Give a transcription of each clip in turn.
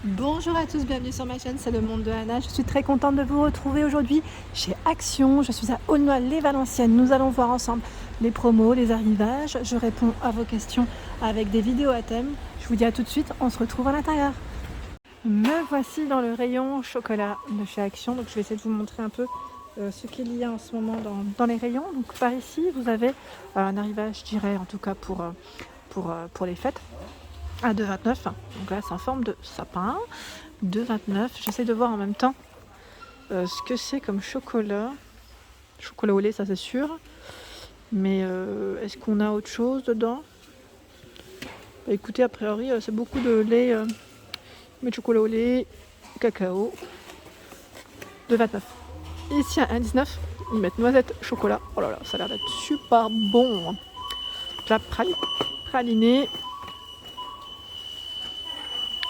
Bonjour à tous, bienvenue sur ma chaîne, c'est le monde de Anna. Je suis très contente de vous retrouver aujourd'hui chez Action. Je suis à Aulnoy-les-Valenciennes. Nous allons voir ensemble les promos, les arrivages. Je réponds à vos questions avec des vidéos à thème. Je vous dis à tout de suite, on se retrouve à l'intérieur. Me voici dans le rayon chocolat de chez Action. Donc je vais essayer de vous montrer un peu ce qu'il y a en ce moment dans les rayons. Donc par ici, vous avez un arrivage, je dirais, en tout cas pour les fêtes, à 2,29. Donc là, c'est en forme de sapin. 2,29. J'essaie de voir en même temps ce que c'est comme chocolat. Chocolat au lait, ça c'est sûr. Mais est-ce qu'on a autre chose dedans? Bah, écoutez, a priori, c'est beaucoup de lait. Ils mettent chocolat au lait, cacao. 2,29. Ici, à 1,19, ils mettent noisette chocolat. Oh là là, ça a l'air d'être super bon. Plat praliné.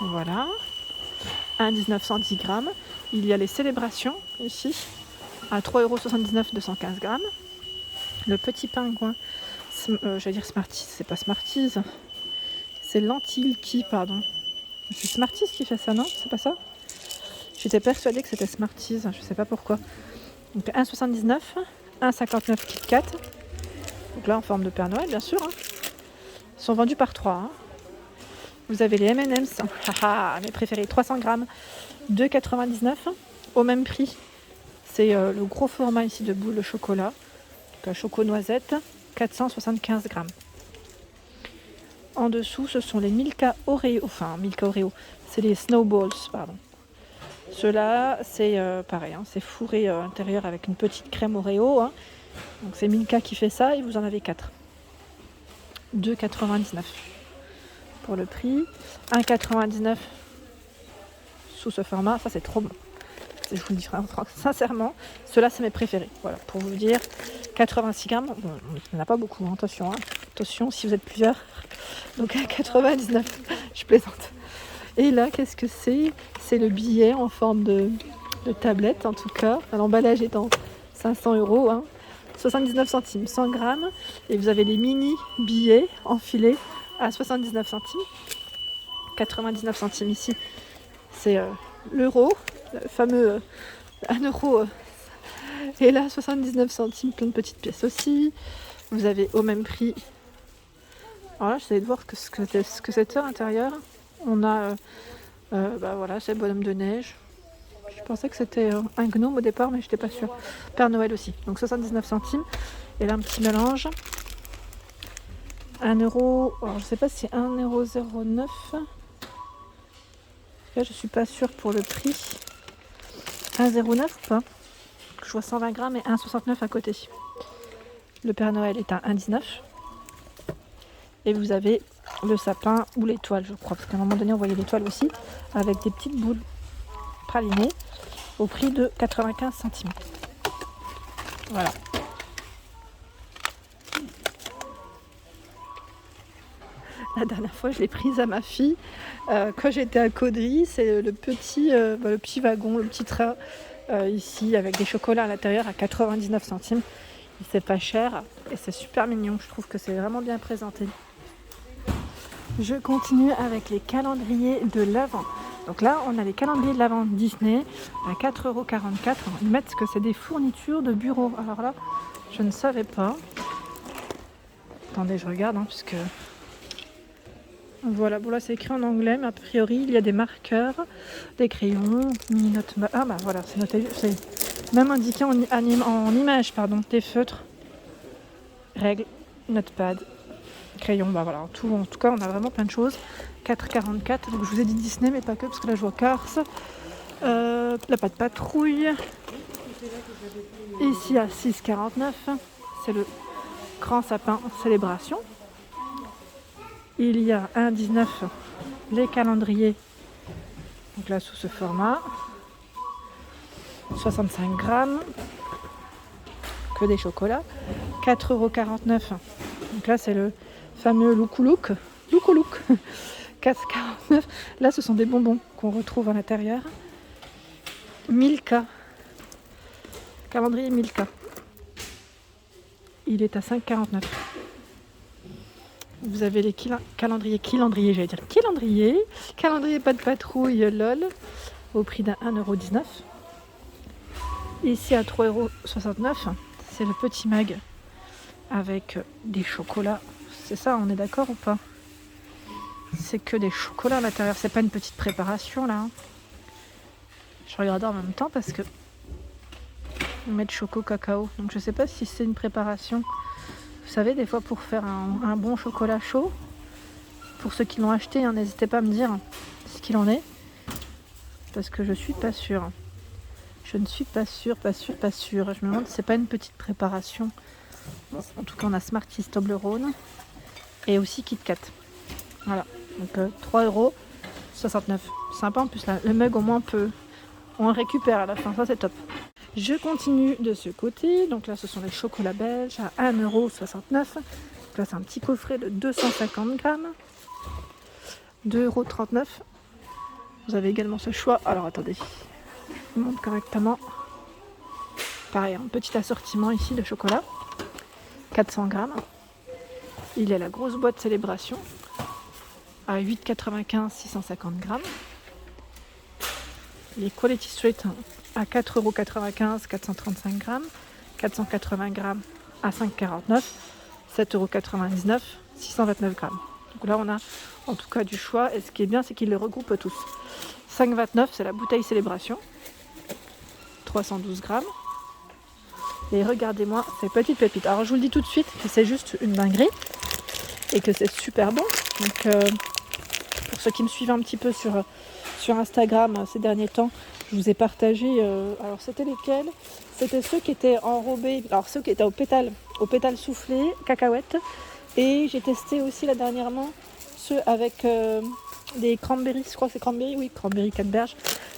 Voilà. 1,19 110 grammes. Il y a les célébrations ici à 3,79 € 215 grammes. Le petit pingouin, j'allais dire Smarties, c'est pas Smarties, c'est Lentilki, pardon. C'est Smarties qui fait ça, non? C'est pas ça? J'étais persuadée que c'était Smarties, je sais pas pourquoi. Donc 1,79, 1,59 Kit Kat. Donc là en forme de Père Noël, bien sûr. Hein. Ils sont vendus par 3. Hein. Vous avez les M&M's, mes préférés, 300 grammes, 2,99 au même prix. C'est le gros format ici de boule de chocolat, donc choco noisette, 475 grammes. En dessous, ce sont les Milka Oreo, c'est les Snowballs, pardon. Ceux-là, c'est pareil, hein, c'est fourré à l'intérieur avec une petite crème Oreo. Hein. Donc c'est Milka qui fait ça et vous en avez 4. 2,99 pour le prix. 1,99 sous ce format, ça c'est trop bon. Je vous le dis sincèrement, ceux-là c'est mes préférés. Voilà, pour vous dire, 86 grammes, bon, il n'y en a pas beaucoup, hein, attention. Hein. Attention si vous êtes plusieurs. Donc à 99, je plaisante. Et là, qu'est-ce que c'est? C'est le billet en forme de tablette, en tout cas. Enfin, l'emballage est en 500 €, hein. 79 centimes, 100 grammes. Et vous avez les mini billets enfilés à 79 centimes. 99 centimes ici, c'est l'euro, le fameux 1 euro. Et là, 79 centimes, plein de petites pièces aussi. Vous avez au même prix. Alors là, j'essaie de voir ce que c'est à l'intérieur. On a, voilà, c'est le bonhomme de neige. Je pensais que c'était un gnome au départ, mais je n'étais pas sûre. Père Noël aussi. Donc 79 centimes. Et là, un petit mélange. 1 euro. Alors, je ne sais pas si c'est 1,09 €. Là, je ne suis pas sûre pour le prix. 1,09 ou pas? Je vois 120 grammes et 1,69 à côté. Le Père Noël est à 1,19. Et vous avez le sapin ou l'étoile, je crois. Parce qu'à un moment donné, on voyait l'étoile aussi. Avec des petites boules pralinées au prix de 95 centimes. Voilà. La dernière fois, je l'ai prise à ma fille quand j'étais à Caudry. C'est le petit wagon, le petit train ici avec des chocolats à l'intérieur à 99 centimes. C'est pas cher et c'est super mignon. Je trouve que c'est vraiment bien présenté. Je continue avec les calendriers de l'Avent. Donc là, on a les calendriers de l'Avent Disney à 4,44 €. Ils mettent que c'est des fournitures de bureau. Alors là, je ne savais pas. Attendez, je regarde, hein, puisque... Voilà, bon là c'est écrit en anglais, mais a priori il y a des marqueurs, des crayons, note. Ah bah voilà, c'est noté, c'est même indiqué en image, pardon, des feutres, règles, notepad, crayon, bah voilà, tout, en tout cas on a vraiment plein de choses. 4,44, donc je vous ai dit Disney, mais pas que, parce que là je vois Cars, la Patte Patrouille, ici à 6,49, c'est le grand sapin célébration. Il y a 1,19 les calendriers, donc là sous ce format, 65 grammes, que des chocolats, 4,49 €. Donc là c'est le fameux Loukou-Louk, 4,49 €. Là ce sont des bonbons qu'on retrouve à l'intérieur. Milka, calendrier Milka, il est à 5,49 €. Vous avez les calendriers, calendrier pas de patrouille LOL au prix d'un 1,19€. Ici à 3,69€, c'est le petit mag avec des chocolats. C'est ça, on est d'accord ou pas? C'est que des chocolats à l'intérieur, c'est pas une petite préparation là. Je regarde en même temps parce que on met de choco cacao. Donc je sais pas si c'est une préparation. Vous savez, des fois pour faire un bon chocolat chaud, pour ceux qui l'ont acheté, hein, n'hésitez pas à me dire ce qu'il en est. Parce que je suis pas sûre. Je ne suis pas sûre. Je me demande si c'est pas une petite préparation. Bon, en tout cas, on a Smarties Toblerone et aussi Kit Kat. Voilà, donc 3,69€. Sympa en plus, là, le mug au moins on le récupère à la fin, ça c'est top. Je continue de ce côté, donc là ce sont les chocolats belges à 1,69€. Donc là c'est un petit coffret de 250 grammes, 2,39€. Vous avez également ce choix, alors attendez, je vous montre correctement. Pareil, un petit assortiment ici de chocolat, 400 grammes. Il y a la grosse boîte célébration à 8,95€, 650 grammes. Les Quality Street à 4,95€, 435 grammes. 480 grammes à 5,49€. 7,99€, 629 grammes. Donc là, on a en tout cas du choix. Et ce qui est bien, c'est qu'ils les regroupent tous. 5,29€, c'est la bouteille célébration. 312 grammes. Et regardez-moi ces petites pépites. Alors, je vous le dis tout de suite que c'est juste une dinguerie. Et que c'est super bon. Donc, pour ceux qui me suivent un petit peu sur Instagram ces derniers temps, je vous ai partagé, alors c'était lesquels? C'était ceux qui étaient enrobés, alors ceux qui étaient au pétale soufflé, cacahuètes, et j'ai testé aussi là dernièrement ceux avec des cranberries, je crois que c'est cranberry canneberge.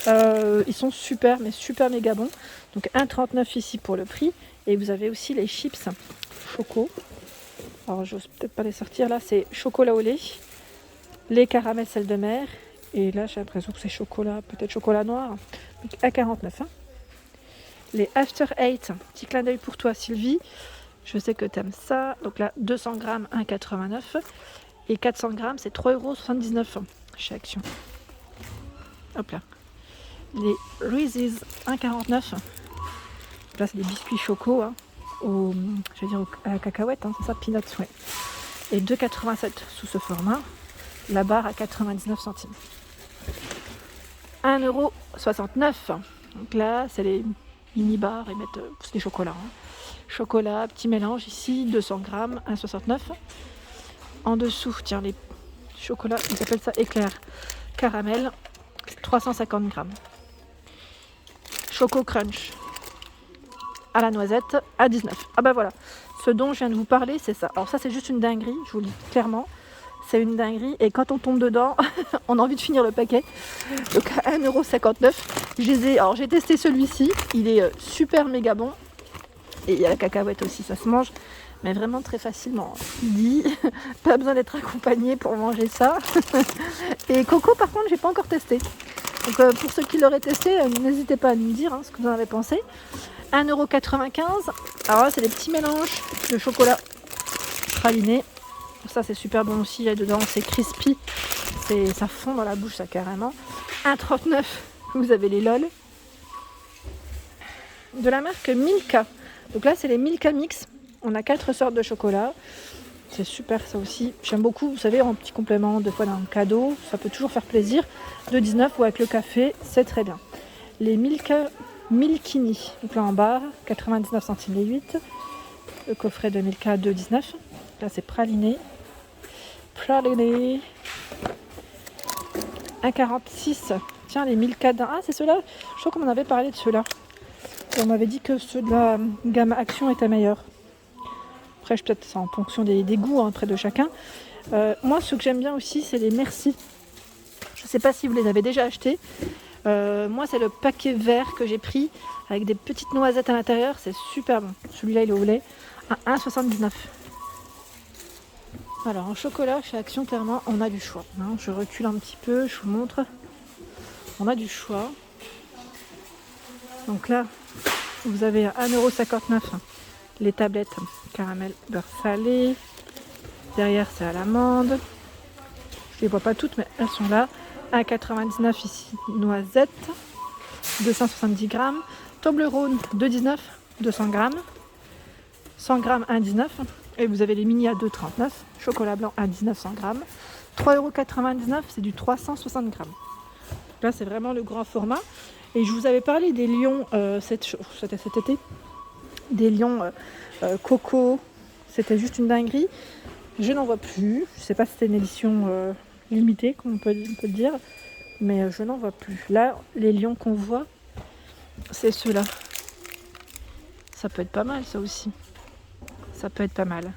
Ils sont super, mais super méga bons. Donc 1,39€ ici pour le prix, et vous avez aussi les chips choco. Alors j'ose peut-être pas les sortir là, c'est chocolat au lait, les caramels sel de mer. Et là, j'ai l'impression que c'est chocolat, peut-être chocolat noir. Donc à 49. Hein. Les After 8, petit clin d'œil pour toi, Sylvie. Je sais que tu aimes ça. Donc là, 200 grammes, 1,89. Et 400 grammes, c'est 3,79€ chez Action. Hop là. Les Reese's, 1,49. Là, c'est des biscuits choco. Hein, à la cacahuète, hein, c'est ça, peanuts, ouais. Et 2,87 sous ce format. La barre à 99 centimes. 1,69€. Donc là, c'est les mini bars, ils mettent c'est des chocolats. Hein. Chocolat, petit mélange ici, 200 grammes, 1,69€. En dessous, tiens, les chocolats, ils appellent ça éclair caramel, 350 grammes. Choco Crunch à la noisette à 19. Ah bah voilà, ce dont je viens de vous parler, c'est ça. Alors ça, c'est juste une dinguerie, je vous le dis clairement. C'est une dinguerie et quand on tombe dedans, on a envie de finir le paquet. Donc à 1,59€. J'ai testé celui-ci, il est super méga bon. Et il y a la cacahuète aussi, ça se mange, mais vraiment très facilement. Il dit, pas besoin d'être accompagné pour manger ça. Et coco par contre, j'ai pas encore testé. Donc pour ceux qui l'auraient testé, n'hésitez pas à nous dire ce que vous en avez pensé. 1,95€. Alors là, c'est des petits mélanges de chocolat praliné. Ça c'est super bon aussi, là dedans c'est crispy, ça fond dans la bouche ça carrément. 1,39€, vous avez les LOL. De la marque Milka. Donc là c'est les Milka Mix. On a 4 sortes de chocolat. C'est super ça aussi. J'aime beaucoup, vous savez, en petit complément, deux fois dans un cadeau. Ça peut toujours faire plaisir. 2,19€ ou avec le café, c'est très bien. Les Milka Milkini. Donc là en barre, 99 centimes les 8. Le coffret de Milka 2,19€. Là c'est praliné. 1,46€. Tiens, les Milka d'un. Ah, c'est ceux-là. Je crois qu'on en avait parlé de ceux-là. Et on m'avait dit que ceux de la gamme Action étaient meilleurs. Après, peut-être c'est en fonction des goûts après de chacun. Moi, ce que j'aime bien aussi, c'est les Merci. Je ne sais pas si vous les avez déjà achetés. Moi, c'est le paquet vert que j'ai pris avec des petites noisettes à l'intérieur. C'est super bon. Celui-là, il est au lait à 1,79€. Alors en chocolat chez Action, clairement on a du choix. Hein. Je recule un petit peu, je vous montre. On a du choix. Donc là, vous avez à 1,59€ les tablettes caramel beurre salé. Derrière, c'est à l'amande. Je les vois pas toutes, mais elles sont là. 1,99 ici, noisettes. 270 grammes. Toblerone, 2,19, 200 grammes. 100 grammes, 1,19. Et vous avez les mini à 2,39. Chocolat blanc, 1,19, 100 grammes. 3,99 €, c'est du 360 grammes. Là, c'est vraiment le grand format. Et je vous avais parlé des lions cet été. Des lions coco. C'était juste une dinguerie. Je n'en vois plus. Je ne sais pas si c'était une édition limitée, comme on peut le dire. Mais je n'en vois plus. Là, les lions qu'on voit, c'est ceux-là. Ça peut être pas mal, ça aussi. Ça peut être pas mal.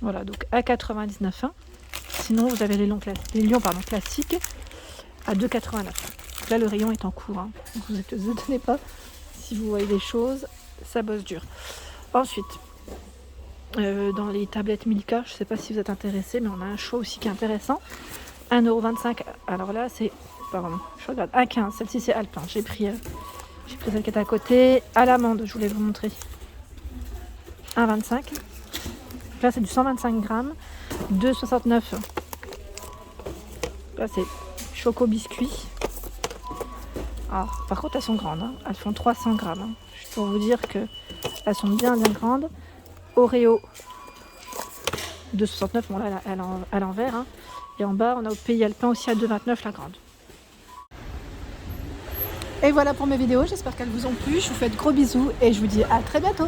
Voilà, donc à 99 €. Sinon, vous avez les lions classiques à 2,89 €. Là, le rayon est en cours. Hein. Vous ne vous étonnez pas si vous voyez des choses. Ça bosse dur. Ensuite, dans les tablettes Milka, je ne sais pas si vous êtes intéressés, mais on a un choix aussi qui est intéressant. 1,25 €. Alors là, c'est... Pardon, je regarde. 1,15 €. Celle-ci, c'est Alpin. J'ai pris celle qui est à côté. À l'amande, je voulais vous montrer. 1,25 €. Là, c'est du 125 grammes. 2,69 €. Là, c'est choco biscuit. Alors, par contre, elles sont grandes. Hein. Elles font 300 grammes. Hein. Juste pour vous dire qu'elles sont bien grandes. Oreo, 2,69 €. Bon, là, elle est en vert. Hein. Et en bas, on a au Pays Alpin aussi à 2,29 € la grande. Et voilà pour mes vidéos. J'espère qu'elles vous ont plu. Je vous fais de gros bisous et je vous dis à très bientôt.